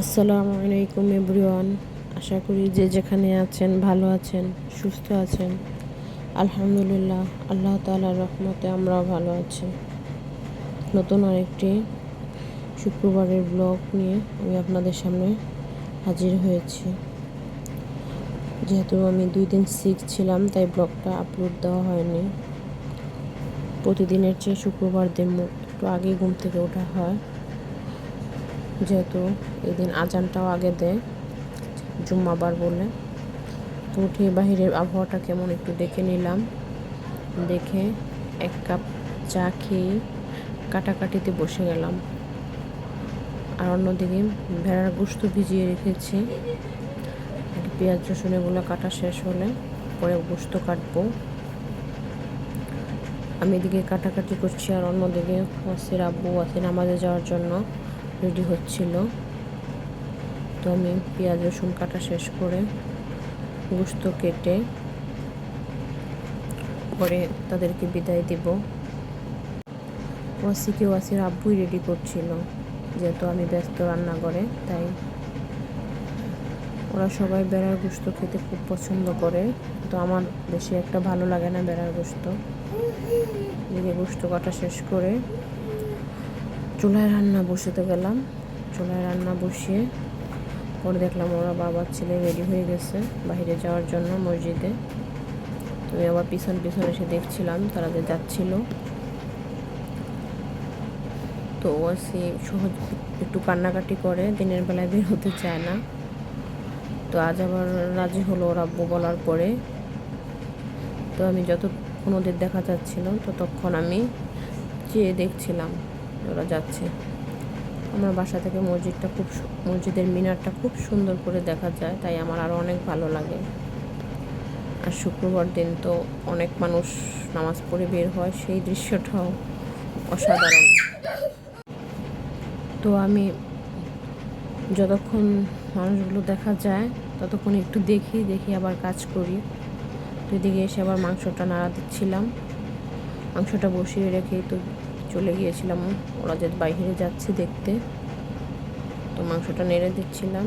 আসসালামু আলাইকুম এভরিওয়ান। আশা করি যে যেখানে আছেন ভালো আছেন, সুস্থ আছেন। আলহামদুলিল্লাহ, আল্লাহ তাআলার রহমতে আমরাও ভালো আছি। নতুন আরেকটি শুক্রবারের ব্লগ নিয়ে আমি আপনাদের সামনে হাজির হয়েছি। যেহেতু আমি 2 দিন সিক ছিলাম, তাই ব্লগটা আপলোড দেওয়া হয়নি। প্রতিদিনের চেয়ে শুক্রবার দিন একটু আগে ঘুম থেকে ওঠা হয়, যেহেতু এদিন আজানটাও আগে দেয় জুম্মাবার বলে। তো উঠে বাহিরের আবহাওয়াটা কেমন একটু দেখে নিলাম। দেখে 1 কাপ চা খেয়ে কাটাকাটিতে বসে গেলাম। আর অন্যদিকে ভেড়ার গোশত ভিজিয়ে রেখেছি। পেঁয়াজ রসুন এগুলো কাটা শেষ হলে পরে গোশত কাটবো। আমি এদিকে কাটাকাটি করছি, আর অন্যদিকে ওয়াসির আব্বু নামাজে যাওয়ার জন্য রেডি হচ্ছিল। তো আমি পেঁয়াজ রসুন কাটা শেষ করে গোশত কেটে পরে তাদেরকে বিদায় দিব। ওয়াসির আব্বুই রেডি করছিল, যেহেতু আমি ব্যস্ত রান্নাঘরে, তাই ওরা সবাই বেড়ার গোশত খেতে খুব পছন্দ করে। তো আমার বেশি একটা ভালো লাগে না বেড়ার গোশত। এদিকে গোশত কাটা শেষ করে চুলায় রান্না বসাতে গেলাম। চুলায় রান্না বসিয়ে পরে দেখলাম ওরা বাবার ছেলে রেডি হয়ে গেছে বাইরে যাওয়ার জন্য মসজিদে। আমি আবার পিছন এসে দেখছিলাম তারা যে যাচ্ছিল। তো ওয়াসি সহজ একটু কান্নাকাটি করে, দিনের বেলায় বের হতে চায় না। তো আজ আবার রাজি হলো ওর আব্বু বলার পরে। তো আমি যতক্ষণ ওদের দেখা যাচ্ছিল ততক্ষণ আমি চেয়ে দেখছিলাম ওরা যাচ্ছে। আমার বাসা থেকে মসজিদের মিনারটা খুব সুন্দর করে দেখা যায়, তাই আমার আরও অনেক ভালো লাগে। আর শুক্রবার দিন তো অনেক মানুষ নামাজ পড়ে বের হয়, সেই দৃশ্যটাও অসাধারণ। তো আমি যতক্ষণ মানুষগুলো দেখা যায় ততক্ষণ একটু দেখি আবার কাজ করি। তো এদিকে এসে আবার মাংসটা নাড়া দিচ্ছিলাম। মাংসটা বসিয়ে রেখেই তো চলে গিয়েছিলাম ওরা যে বাইরে যাচ্ছে দেখতে। তো মাংসটা নেড়ে দিচ্ছিলাম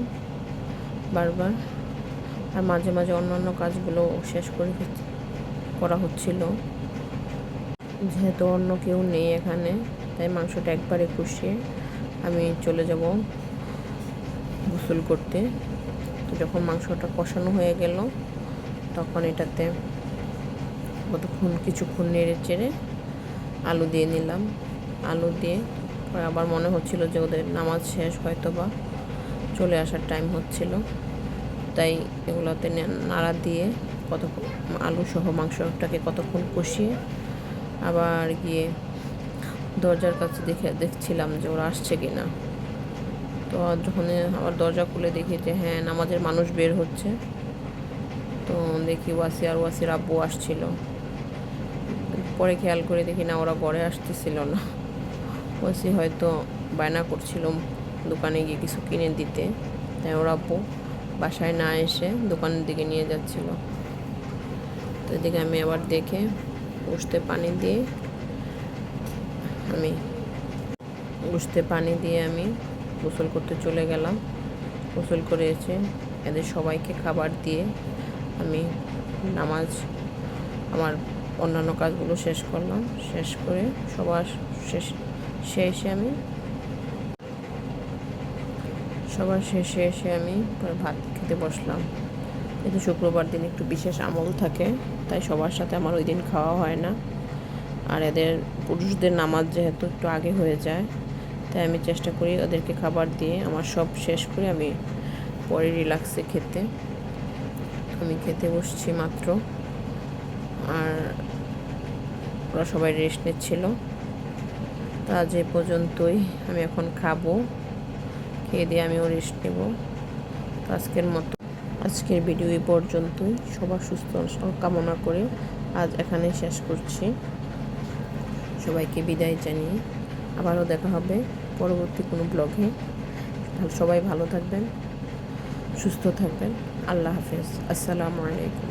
বারবার, আর মাঝে মাঝে অন্যান্য কাজগুলো শেষ করা হচ্ছিল। যেহেতু অন্য কেউ নেই এখানে, তাই মাংসটা একবারে কষিয়ে আমি চলে যাব গোসল করতে। তো যখন মাংসটা কষানো হয়ে গেল তখন এটাতে কিছুক্ষণ নেড়ে চেড়ে আলু দিয়ে নিলাম। আলু দিয়ে পরে আবার মনে হচ্ছিল যে ওদের নামাজ শেষ, হয়তো বা চলে আসার টাইম হচ্ছিল, তাই এগুলোতে নাড়া দিয়ে আলু সহ মাংসটাকে কতক্ষণ কষিয়ে আবার গিয়ে দরজার কাছে দেখছিলাম যে ওরা আসছে কিনা। তো যখন আবার দরজা খুলে দেখি যে হ্যাঁ, নামাজের মানুষ বের হচ্ছে। তো দেখি ওয়াসির আব্বু আসছিল। পরে খেয়াল করে দেখি না, ওরা ঘরে আসতেছিল না। ওয়াসি হয়তো বায়না করছিল দোকানে গিয়ে কিছু কিনে দিতে, তাই ওর আব্বু বাসায় না এসে দোকানের দিকে নিয়ে যাচ্ছিল। তো এদিকে আমি আবার দেখে গোশতে পানি দিয়ে আমি গোসল করতে চলে গেলাম। গোসল করে এসে এদের সবাইকে খাবার দিয়ে আমি আমার অন্যান্য কাজগুলো শেষ করলাম। শেষ করে সবার শেষে এসে আমি ভাত খেতে বসলাম। কিন্তু শুক্রবার দিন একটু বিশেষ আমল থাকে, তাই সবার সাথে আমার ওই দিন খাওয়া হয় না। আর এদের পুরুষদের নামাজ যেহেতু একটু আগে হয়ে যায়, তাই আমি চেষ্টা করি ওদেরকে খাবার দিয়ে আমার সব শেষ করে আমি পরে রিল্যাক্সে আমি খেতে বসছি মাত্র। আর ওরা সবাই রেস্ট নিচ্ছিল। তা যে পর্যন্তই, আমি এখন খাবো, খেয়ে দিয়ে আমিও রেস্ট নেব। তো আজকের ভিডিও এই পর্যন্তই। সবার সুস্থ কামনা করে আজ এখানে শেষ করছি। সবাইকে বিদায় জানিয়ে আবারও দেখা হবে পরবর্তী কোনো ব্লগে। সবাই ভালো থাকবেন, সুস্থ থাকবেন। আল্লাহ হাফেজ। আসসালামু আলাইকুম।